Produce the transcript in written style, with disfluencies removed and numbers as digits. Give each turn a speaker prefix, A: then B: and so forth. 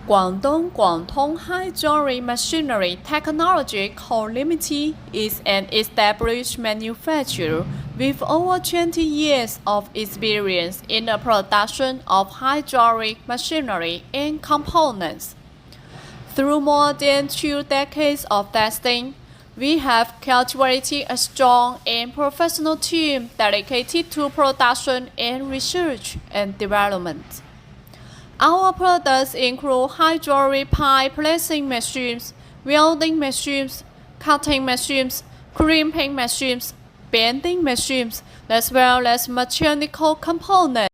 A: Guangdong Guangtong Hydraulic Machinery Technology Co. Limited is an established manufacturer with over 20 years of experience in the production of hydraulic machinery and components. Through more than 2 decades of testing, we have cultivated a strong and professional team dedicated to production and research and development. Our products include hydraulic pipe placing machines, welding machines, cutting machines, crimping machines, bending machines, as well as mechanical components.